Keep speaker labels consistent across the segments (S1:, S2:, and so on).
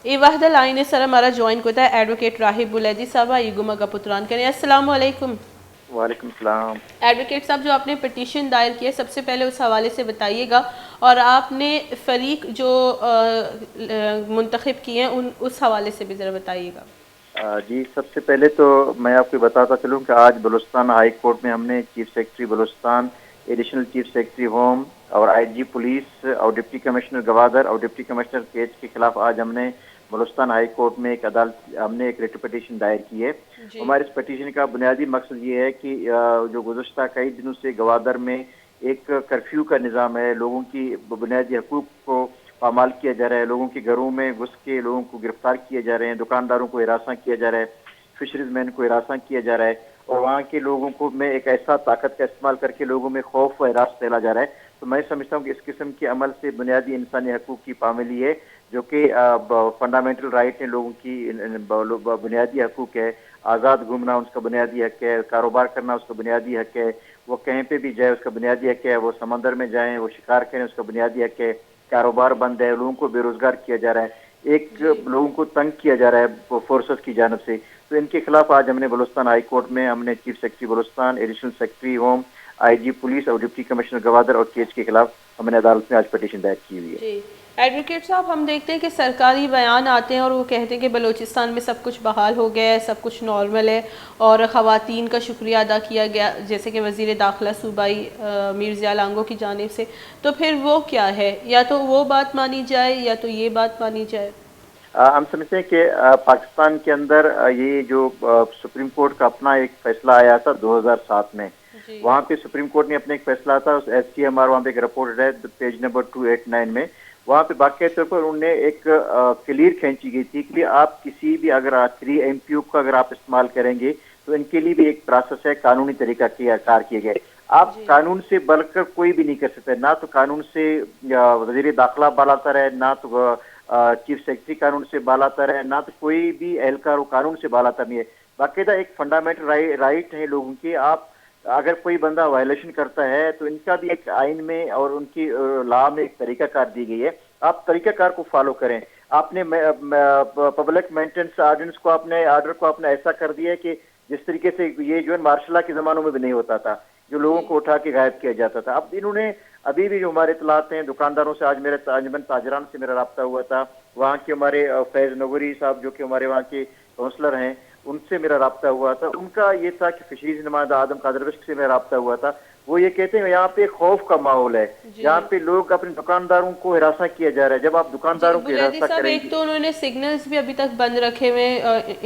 S1: ఈ వాహదల్ आईने सर हमारा ज्वाइन होता है एडवोकेट राहिब बुलैदी साहब युगमा का पुत्रान करें। अस्सलाम वालेकुम।
S2: वालेकुम सलाम।
S1: एडवोकेट साहब, जो आपने पिटीशन दायर किया सबसे पहले उस हवाले से बताइएगा, और आपने फरीक जो मुंतखब किए हैं उस हवाले से भी ज़रा बताइएगा।
S2: जी, सबसे पहले तो मैं आपको बताता चलूं कि आज बलूचिस्तान हाई कोर्ट में हमने chief secretary Balochistan, additional chief secretary home और आईजी पुलिस और डिप्टी कमिश्नर गवादर और डिप्टी कमिश्नर केच के खिलाफ आज हमने बलूचिस्तान हाई कोर्ट में हमने एक रिट पिटीशन दायर की है। हमारे इस पिटीशन का बुनियादी मकसद ये है कि जो गुज़श्ता कई दिनों से गवादर में एक कर्फ्यू का निज़ाम है, लोगों की बुनियादी हकूक़ को पामाल किया जा रहा है, लोगों के घरों में घुस के लोगों को गिरफ्तार किए जा रहे हैं, दुकानदारों को हिरासा किया जा रहा है, फिशरीज मैन को हिरासा किया जा रहा है, और वहाँ के लोगों को में एक ऐसा ताकत का इस्तेमाल करके लोगों में खौफ व हिरास फैला जा रहा है। तो मैं समझता हूँ कि इस किस्म के अमल से बुनियादी इंसानी हकूक़ की पामाली है, जो कि फंडामेंटल राइट है, लोगों की बुनियादी हकूक़ है। आज़ाद घूमना उसका बुनियादी हक है, कारोबार करना उसका बुनियादी हक है, वो कहीं पे भी जाए उसका बुनियादी हक है, वो समंदर में जाएं, वो शिकार करें उसका बुनियादी हक है। कारोबार बंद है, लोगों को बेरोजगार किया जा रहा है, लोगों को तंग किया जा रहा है फोर्सेस की जानब से। तो इनके खिलाफ आज हमने बलूचिस्तान हाई कोर्ट में हमने chief secretary Balochistan, additional secretary home, IG police और डिप्टी कमिश्नर गवादर और केच के खिलाफ हमने अदालत में आज पिटीशन दायर की हुई है।
S1: एडवोकेट साहब, हम देखते हैं कि सरकारी बयान आते हैं और वो कहते हैं कि बलूचिस्तान में सब कुछ बहाल हो गया है, सब कुछ नॉर्मल है, और ख़वातीन का शुक्रिया अदा किया गया, जैसे कि वज़ीर दाखिला सूबाई मीर ज़िया लांगो की जानिब से। तो फिर वो क्या है, या तो वो बात मानी जाए या तो ये बात मानी जाए?
S2: हम समझते हैं कि पाकिस्तान के अंदर ये जो सुप्रीम कोर्ट का अपना एक फैसला आया था 2007 में, वहाँ पे सुप्रीम कोर्ट ने अपने एक फैसला था, उस SCMR वहाँ पे एक रिपोर्ट है पेज नंबर 289 में, वहाँ पे बाकायदा तौर पर उन्होंने एक क्लियर खींची गई थी कि आप किसी भी अगर 3MPO का अगर आप इस्तेमाल करेंगे तो इनके लिए भी एक प्रोसेस है, कानूनी तरीका कार किए गए। आप कानून से बढ़कर कोई भी नहीं कर सकते, ना तो कानून से वज़ीर दाखिला बालातर है, ना तो चीफ सेक्रेटरी कानून से बालातर है, ना तो कोई भी एहलकार कानून से बालातर नहीं है। बाकायदा एक फंडामेंटल राइट है लोगों की। आप अगर कोई बंदा वायलेशन करता है तो इनका भी एक आइन में और उनकी लॉ में एक तरीकाकार दी गई है, आप तरीकाकार को फॉलो करें। आपने पब्लिक मेंटेनेंस ऑर्डिनेंस को ऑर्डर को आपने ऐसा कर दिया है कि जिस तरीके से ये जो है मार्शल लॉ के जमानों में भी नहीं होता था, जो लोगों को उठा के गायब किया जाता था। अब इन्होंने अभी भी जो हमारे इतलात हैं दुकानदारों से, आज मेरे अंजुमन ताजरान से मेरा राब्ता हुआ था, वहाँ के हमारे फैज नगोरी साहब जो कि हमारे वहाँ के काउंसलर हैं, उनसे मेरा राब्ता हुआ था। उनका ये था कि फिशरीज नुमाइंदा आदम कादर बिश्क से मेरा राब्ता हुआ था, वो ये कहते हैं यहाँ पे खौफ का माहौल है, यहाँ पे लोग अपने दुकानदारों को हिरासा किया जा रहा है। जब आप दुकानदारों को हिरासा करेंगे,
S1: एक तो उन्होंने सिग्नल्स भी अभी तक बंद रखे हुए,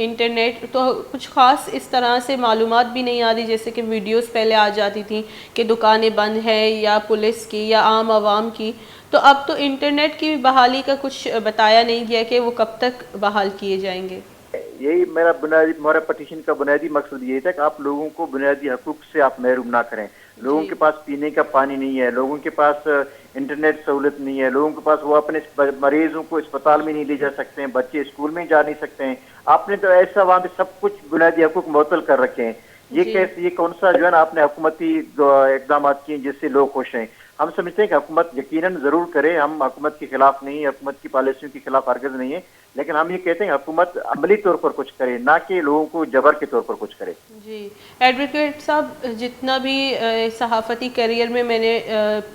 S1: इंटरनेट तो कुछ खास इस तरह से मालूमात भी नहीं आ रही, जैसे कि वीडियोस पहले आ जाती थी कि दुकानें बंद हैं या पुलिस की या आम आवाम की। तो अब तो इंटरनेट की बहाली का कुछ बताया नहीं गया कि वो कब तक बहाल किए जाएंगे।
S2: यही मेरा पिटीशन का बुनियादी मकसद ये था कि आप लोगों को बुनियादी हकूक से आप महरूम ना करें। लोगों के पास पीने का पानी नहीं है, लोगों के पास इंटरनेट सहूलत नहीं है, लोगों के पास वो अपने मरीजों को अस्पताल में नहीं ले जा सकते हैं, बच्चे स्कूल में जा नहीं सकते हैं। आपने तो ऐसा वहाँ पे सब कुछ बुनियादी हकूक मुअत्तल कर रखे हैं। ये कौन सा जो है ना आपने हुकूमती इकदाम किए जिससे लोग खुश हैं? हम समझते हैं कि हुकूमत यकीनन जरूर करे, हम हुकूमत के खिलाफ नहीं है, हुकूमत की पॉलिसियों के खिलाफ हरगिज़ नहीं है, लेकिन हम ये कहते हैं हुकूमत अमली तौर पर कुछ करे, ना कि लोगों को जबर के तौर पर कुछ करे।
S1: जी एडवोकेट साहब, जितना भी सहाफ़ती करियर में मैंने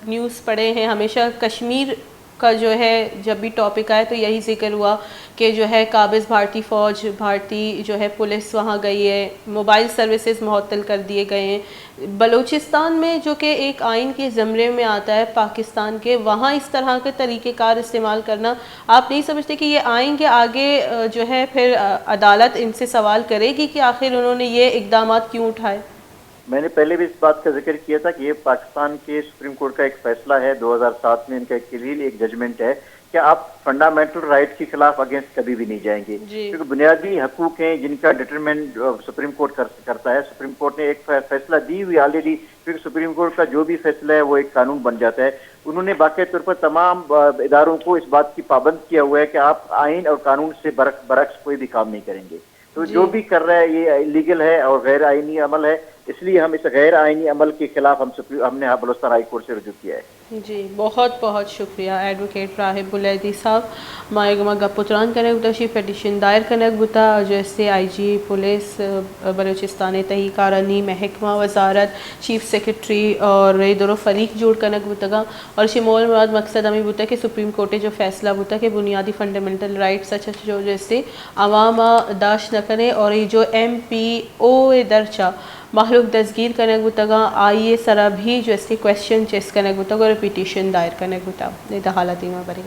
S1: न्यूज़ पढ़े हैं, हमेशा कश्मीर का जो है जब भी टॉपिक आया तो यही जिक्र हुआ कि जो है काबिज़ भारतीय फ़ौज, भारतीय जो है पुलिस वहाँ गई है, मोबाइल सर्विसेज मुअत्तल कर दिए गए हैं। बलूचिस्तान में जो कि एक आइन के ज़मरे में आता है पाकिस्तान के, वहाँ इस तरह के तरीक़ेकार इस्तेमाल करना, आप नहीं समझते कि ये आइन के आगे जो है फिर अदालत इनसे सवाल करेगी कि आखिर उन्होंने ये इक़दामात क्यों उठाए?
S2: मैंने पहले भी इस बात का जिक्र किया था कि ये पाकिस्तान के सुप्रीम कोर्ट का एक फैसला है 2007 में, इनका एक जजमेंट है कि आप फंडामेंटल राइट के खिलाफ अगेंस्ट कभी भी नहीं जाएंगे, क्योंकि बुनियादी हकूक हैं जिनका डिटरमिनेंट सुप्रीम कोर्ट करता है। सुप्रीम कोर्ट ने एक फैसला दी हुई ऑलरेडी, क्योंकि सुप्रीम कोर्ट का जो भी फैसला है वो एक कानून बन जाता है। उन्होंने बाकायदा तौर पर तमाम इदारों को इस बात की पाबंद किया हुआ है कि आप आइन और कानून से बरक्स कोई भी काम नहीं करेंगे। तो जो भी कर रहा है ये इलीगल है और गैर आइनी अमल है, اس لیے ہم اس غیر آئینی عمل کے خلاف ہم نے بلوچستان ہائی کورٹ سے رجوع کیا ہے.
S1: جی بہت بہت شکریہ ایڈوکیٹ راہب بلیدی صاحب. مائے گما گپتران کنک بتا شی پیٹیشن دائر کنک بتا جیسے آئی جی پولیس بلوچستان تحقیقارانی محکمہ وزارت چیف سیکرٹری اور دونوں فریق جوڑ کنک بتگا اور شمول مراد مقصد ہمیں بتا کہ سپریم کورٹ جو فیصلہ بتا کہ بنیادی فنڈامنٹل رائٹس اچھا جو جیسے عوام داشت نہ کرے اور یہ جو MPO درچا مخلوق دستگیر کنک بتگا آئیے سرا بھی جو اس کے کویشچن چیس کنک بتگا اور پیٹیشن دائر کنک بتا یہ حالت میں بری